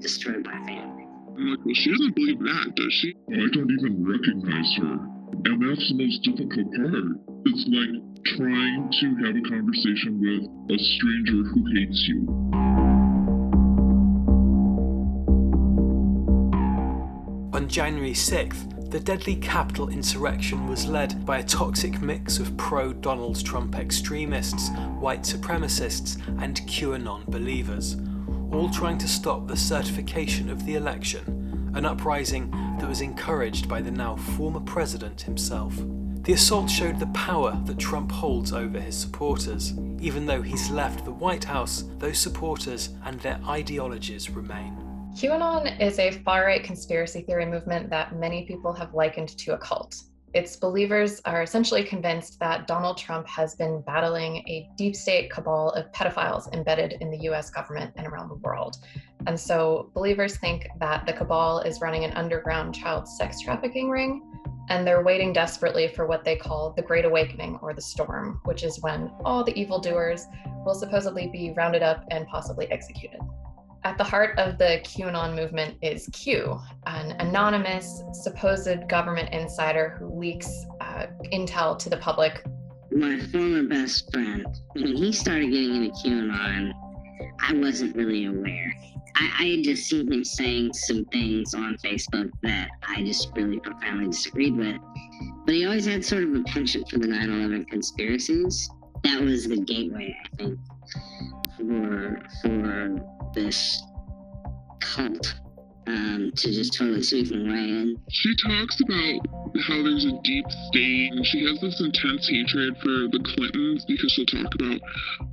destroyed my family. I'm like, well, she doesn't believe that, does she? I don't even recognize her. And that's the most difficult part. It's like trying to have a conversation with a stranger who hates you. On January 6th, the deadly Capitol insurrection was led by a toxic mix of pro-Donald Trump extremists, white supremacists, and QAnon believers, all trying to stop the certification of the election, an uprising that was encouraged by the now former president himself. The assault showed the power that Trump holds over his supporters. Even though he's left the White House, those supporters and their ideologies remain. QAnon is a far-right conspiracy theory movement that many people have likened to a cult. Its believers are essentially convinced that Donald Trump has been battling a deep state cabal of pedophiles embedded in the US government and around the world. And so believers think that the cabal is running an underground child sex trafficking ring, and they're waiting desperately for what they call the Great Awakening or the Storm, which is when all the evildoers will supposedly be rounded up and possibly executed. At the heart of the QAnon movement is Q, an anonymous, supposed government insider who leaks intel to the public. My former best friend, when he started getting into QAnon, I wasn't really aware. I had just seen him saying some things on Facebook that I just really profoundly disagreed with. But he always had sort of a penchant for the 9/11 conspiracies. That was the gateway, I think, for this cult to just totally sweep them away. And she talks about how there's a deep state, and she has this intense hatred for the Clintons because she'll talk about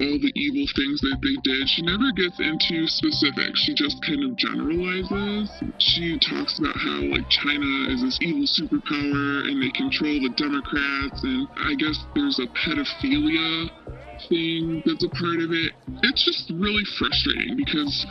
all the evil things that they did. She never gets into specifics. She just kind of generalizes. She talks about how like China is this evil superpower and they control the Democrats, and I guess there's a pedophilia thing that's a part of it. It's just really frustrating because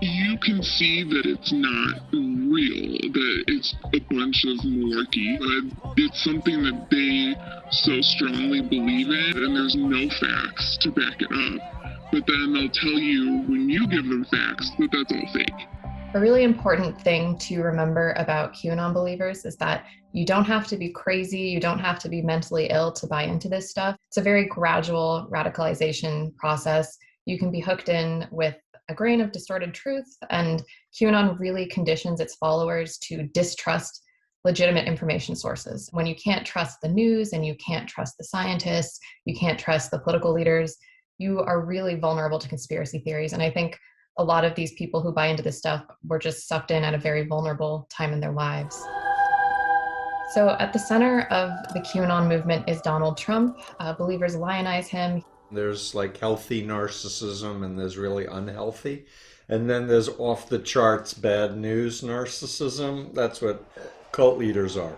you can see that it's not real, that it's a bunch of malarkey, but it's something that they so strongly believe in, and there's no facts to back it up. But then they'll tell you, when you give them facts, that that's all fake. A really important thing to remember about QAnon believers is that you don't have to be crazy, you don't have to be mentally ill to buy into this stuff. It's a very gradual radicalization process. You can be hooked in with a grain of distorted truth, and QAnon really conditions its followers to distrust legitimate information sources. When you can't trust the news and you can't trust the scientists, you can't trust the political leaders, you are really vulnerable to conspiracy theories. And I think a lot of these people who buy into this stuff were just sucked in at a very vulnerable time in their lives. So at the center of the QAnon movement is Donald Trump. Believers lionize him. There's like healthy narcissism and there's really unhealthy. And then there's off the charts bad news narcissism. That's what cult leaders are.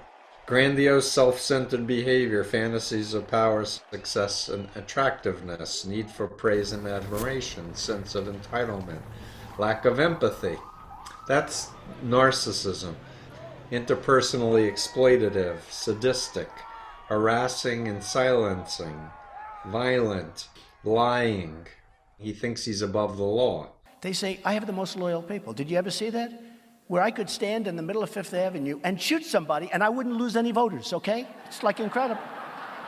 Grandiose self-centered behavior, fantasies of power, success, and attractiveness, need for praise and admiration, sense of entitlement, lack of empathy. That's narcissism. Interpersonally exploitative, sadistic, harassing and silencing, violent, lying. He thinks he's above the law. They say, I have the most loyal people. Did you ever see that? Where I could stand in the middle of Fifth Avenue and shoot somebody and I wouldn't lose any voters, okay? It's like incredible.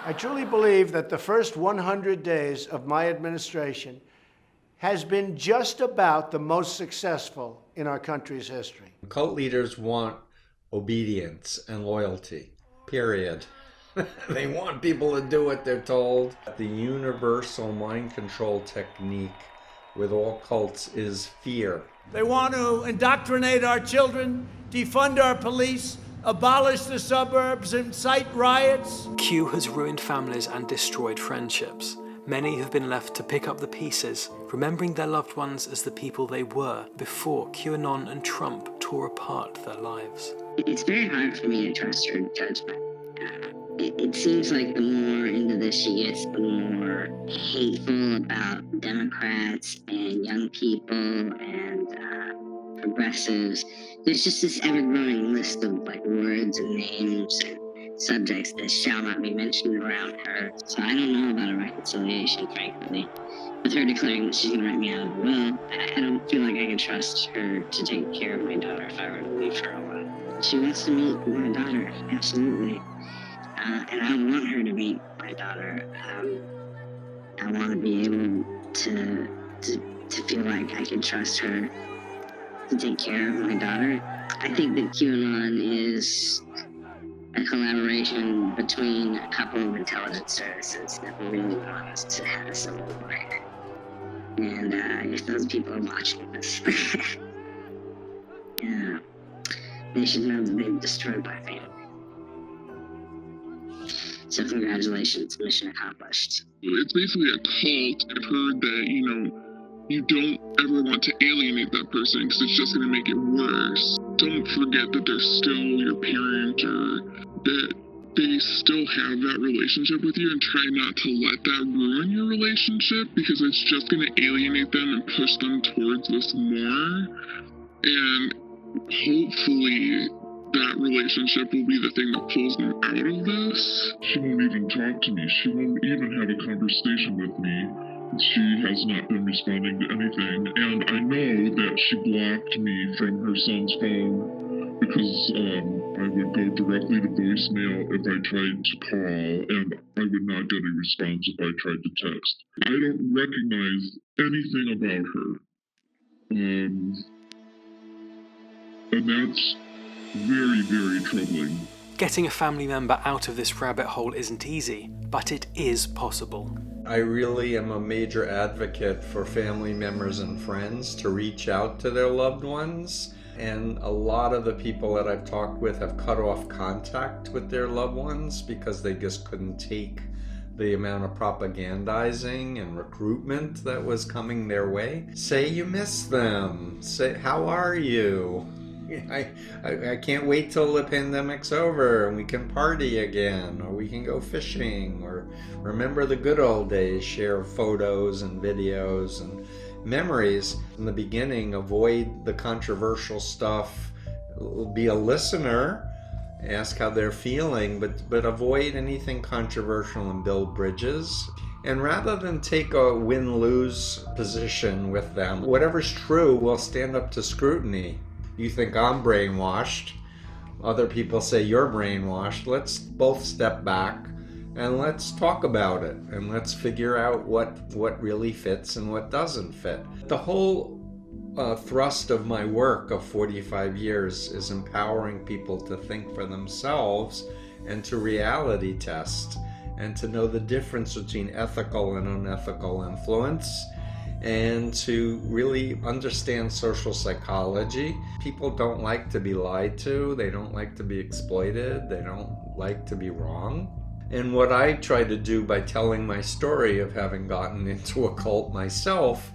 I truly believe that the first 100 days of my administration has been just about the most successful in our country's history. Cult leaders want obedience and loyalty, period. They want people to do what they're told. The universal mind control technique with all cults is fear. They want to indoctrinate our children, defund our police, abolish the suburbs, incite riots. Q has ruined families and destroyed friendships. Many have been left to pick up the pieces, remembering their loved ones as the people they were before QAnon and Trump tore apart their lives. It's very hard for me to trust her judgment. It seems like the more into this she gets, the more hateful about Democrats and young people and progressives. There's just this ever-growing list of like words and names and subjects that shall not be mentioned around her. So I don't know about a reconciliation, frankly. With her declaring that she's going to write me out of the will, I don't feel like I can trust her to take care of my daughter if I were to leave her alone. She wants to meet my daughter, absolutely. And I want her to meet my daughter. I want to be able to feel like I can trust her to take care of my daughter. I think that QAnon is a collaboration between a couple of intelligence services that really want us to have a civil war. And if those people are watching this, yeah, they should know that they've destroyed my family. So congratulations, mission accomplished. It's basically a cult. I've heard that, you don't ever want to alienate that person because it's just going to make it worse. Don't forget that they're still your parent, or that they still have that relationship with you, and try not to let that ruin your relationship, because it's just going to alienate them and push them towards this more. And hopefully that relationship will be the thing that pulls them out of this. She won't even talk to me. She won't even have a conversation with me. She has not been responding to anything. And I know that she blocked me from her son's phone because I would go directly to voicemail if I tried to call, and I would not get a response if I tried to text. I don't recognize anything about her. And that's very, very troubling. Getting a family member out of this rabbit hole isn't easy, but it is possible. I really am a major advocate for family members and friends to reach out to their loved ones. And a lot of the people that I've talked with have cut off contact with their loved ones because they just couldn't take the amount of propagandizing and recruitment that was coming their way. Say you miss them. Say, how are you? I can't wait till the pandemic's over and we can party again, or we can go fishing, or remember the good old days, share photos and videos and memories. In the beginning, avoid the controversial stuff, be a listener, ask how they're feeling, but avoid anything controversial and build bridges. And rather than take a win-lose position with them, whatever's true will stand up to scrutiny. You think I'm brainwashed, other people say you're brainwashed. Let's both step back and let's talk about it, and let's figure out what really fits and what doesn't fit. The whole thrust of my work of 45 years is empowering people to think for themselves and to reality test and to know the difference between ethical and unethical influence, and to really understand social psychology. People don't like to be lied to, they don't like to be exploited, they don't like to be wrong. And what I try to do by telling my story of having gotten into a cult myself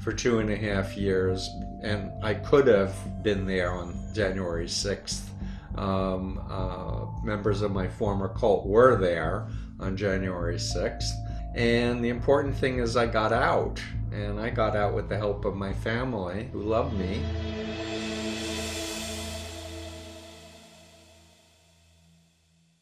for 2.5 years, and I could have been there on January 6th. Members of my former cult were there on January 6th. And the important thing is I got out. And I got out with the help of my family, who loved me.